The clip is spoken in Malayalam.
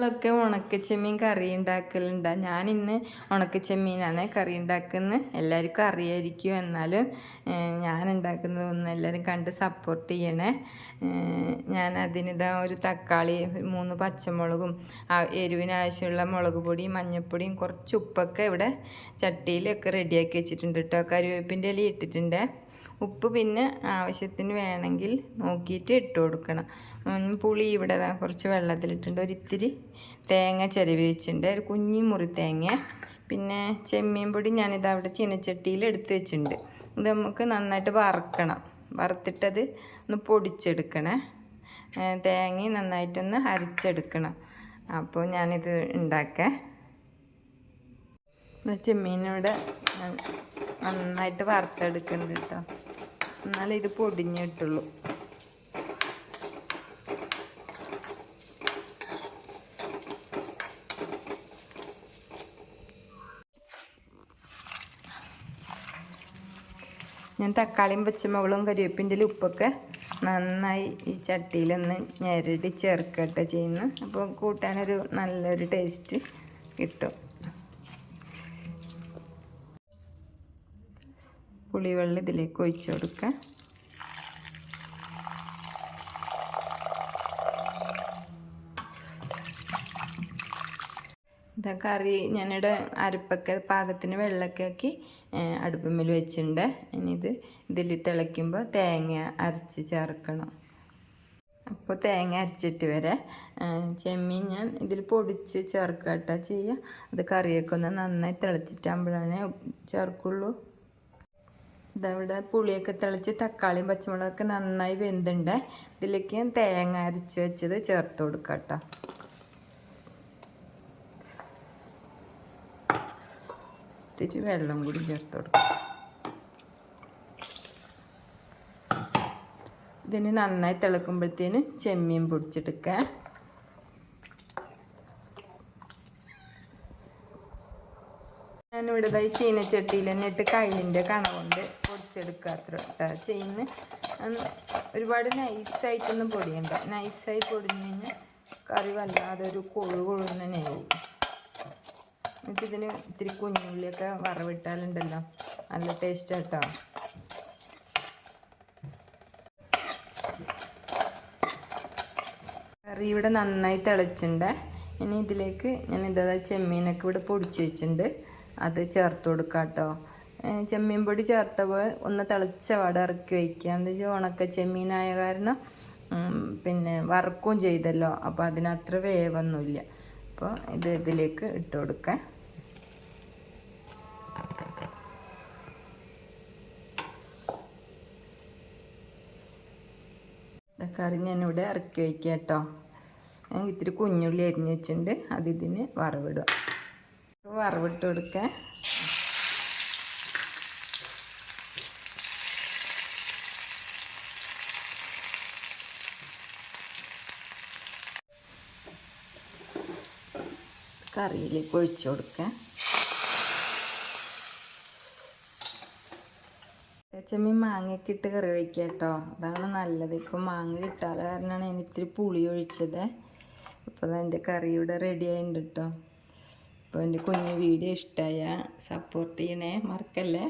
നിങ്ങളൊക്കെ ഉണക്കച്ചെമ്മീൻ കറി ഉണ്ടാക്കലുണ്ട്. ഞാനിന്ന് ഉണക്കച്ചെമ്മീനാണ് കറി ഉണ്ടാക്കുന്നത്. എല്ലാവർക്കും അറിയായിരിക്കും, എന്നാലും ഞാൻ ഉണ്ടാക്കുന്നതൊന്നും എല്ലാവരും കണ്ട് സപ്പോർട്ട് ചെയ്യണേ. ഞാൻ അതിനിതാ ഒരു തക്കാളി, 3 പച്ചമുളകും, എരിവിനാവശ്യമുള്ള മുളക് പൊടിയും മഞ്ഞൾപ്പൊടിയും കുറച്ച് ഉപ്പൊക്കെ ഇവിടെ ചട്ടിയിലൊക്കെ റെഡിയാക്കി വെച്ചിട്ടുണ്ട് കേട്ടോ. കറിവേപ്പിൻ്റെ ഇല ഇട്ടിട്ടുണ്ട്. ഉപ്പ് പിന്നെ ആവശ്യത്തിന് വേണമെങ്കിൽ നോക്കിയിട്ട് ഇട്ട് കൊടുക്കണം. പുളി ഇവിടെ കുറച്ച് വെള്ളത്തിലിട്ടുണ്ട്. ഒരിത്തിരി തേങ്ങ ചിരവി വെച്ചിട്ടുണ്ട്, ഒരു കുഞ്ഞി മുറി തേങ്ങ. പിന്നെ ചെമ്മീൻ പൊടി ഞാനിത് അവിടെ ചീനച്ചട്ടിയിൽ എടുത്ത് വെച്ചിട്ടുണ്ട്. ഇത് നമുക്ക് നന്നായിട്ട് വറുക്കണം. വറുത്തിട്ടത് ഒന്ന് പൊടിച്ചെടുക്കണേ. തേങ്ങ നന്നായിട്ടൊന്ന് അരച്ചെടുക്കണം. അപ്പോൾ ഞാനിത് ഉണ്ടാക്കാം. ചെമ്മീനോടെ നന്നായിട്ട് വറുത്തെടുക്കുന്നുണ്ട് കേട്ടോ, എന്നാലേ ഇത് പൊടിഞ്ഞിട്ടുള്ളൂ. ഞാൻ തക്കാളിയും പച്ചമുളകും കരിവേപ്പിൻ്റെ ഉപ്പൊക്കെ നന്നായി ഈ ചട്ടിയിലൊന്ന് ഞെരടി ചേർക്കട്ടെ ചെയ്യുന്നു. അപ്പോൾ കൂട്ടാനൊരു നല്ലൊരു ടേസ്റ്റ് കിട്ടും. പുളിവെള്ളം ഇതിലേക്ക് ഒഴിച്ചു കൊടുക്കുക. ഇതാ കറി ഞാനിവിടെ അരപ്പൊക്കെ പാകത്തിന് വെള്ളമൊക്കെ ആക്കി അടുപ്പുമ്മേൽ വെച്ചിട്ടുണ്ട്. ഇനി ഇതിൽ തിളയ്ക്കുമ്പോൾ തേങ്ങ അരച്ച് ചേർക്കണം. അപ്പോൾ തേങ്ങ അരച്ചിട്ട് വരെ ചെമ്മീൻ ഞാൻ ഇതിൽ പൊടിച്ച് ചേർക്കട്ടെ ചെയ്യുക. അത് കറിയൊക്കെ ഒന്ന് നന്നായി തിളച്ചിട്ടാകുമ്പോഴാണ് ചേർക്കുള്ളൂ. ഇതവിടെ പുളിയൊക്കെ തിളച്ച് തക്കാളിയും പച്ചമുളകൊക്കെ നന്നായി വെന്തുണ്ട്. ഇതിലേക്ക് ഞാൻ തേങ്ങ അരച്ച് വെച്ചത് ചേർത്ത് കൊടുക്കാം കേട്ടോ. ഇത്തിരി വെള്ളം കൂടി ചേർത്ത് കൊടുക്കാം. ഇതിന് നന്നായി തിളക്കുമ്പോഴത്തേന് ചെമ്മീൻ പൊടിച്ചെടുക്കുക. ഞാനിവിടെ ചീനച്ചട്ടിയിൽ തന്നെ ഇട്ട് കയ്യിൻ്റെ കണ കൊണ്ട് പൊടിച്ചെടുക്കുക. അത്ര ചെയ്യുന്ന ഒരുപാട് നൈസായിട്ടൊന്നും പൊടിയണ്ട. നൈസായി പൊടിഞ്ഞ് കഴിഞ്ഞാൽ കറി വല്ലാതെ ഒരു കൊഴുകൊഴുന്ന് തന്നെയാവും. എന്നിട്ടിതിന് ഇത്തിരി കുഞ്ഞുള്ളിയൊക്കെ വറവിട്ടാലുണ്ടല്ലോ നല്ല ടേസ്റ്റ് കേട്ടോ. കറി ഇവിടെ നന്നായി തിളച്ചിട്ടുണ്ട്. ഇനി ഇതിലേക്ക് ഞാൻ ചെമ്മീനൊക്കെ ഇവിടെ പൊടിച്ച് വെച്ചിട്ടുണ്ട്, അത് ചേർത്ത് കൊടുക്കാം കേട്ടോ. ചെമ്മീൻ പൊടി ചേർത്തപ്പോൾ ഒന്ന് തിളച്ച പാടെ ഇറക്കി വയ്ക്കുക. എന്താ വെച്ചാൽ ഉണക്ക ചെമ്മീനായ കാരണം പിന്നെ വറക്കുകയും ചെയ്തല്ലോ, അപ്പോൾ അതിനത്ര വേവൊന്നുമില്ല. അപ്പോൾ ഇതിലേക്ക് ഇട്ട് കൊടുക്കാം. കറി ഞാനിവിടെ ഇറക്കി വയ്ക്കുക കേട്ടോ. ഞാൻ ഇത്തിരി കുഞ്ഞുള്ളി അരിഞ്ഞ് വെച്ചിട്ടുണ്ട്, അതിന് വറവിടുക. വറവിട്ട് കൊടുക്കുക. കറിയിലേക്ക് ഒഴിച്ചു കൊടുക്കുക. ചെമ്മീൻ മാങ്ങയൊക്കെ ഇട്ട് കറി വയ്ക്കുക കേട്ടോ, അതാണ് നല്ലത്. ഇപ്പം മാങ്ങ കിട്ടാതെ കാരണമാണ് ഞാൻ ഇത്തിരി പുളി ഒഴിച്ചത്. അപ്പോൾ എൻ്റെ കറി ഇവിടെ റെഡി ആയിട്ടുണ്ട് കേട്ടോ. അപ്പോൾ എൻ്റെ കുഞ്ഞു വീഡിയോ ഇഷ്ടമായ സപ്പോർട്ട് ചെയ്യണേ, മറക്കല്ലേ.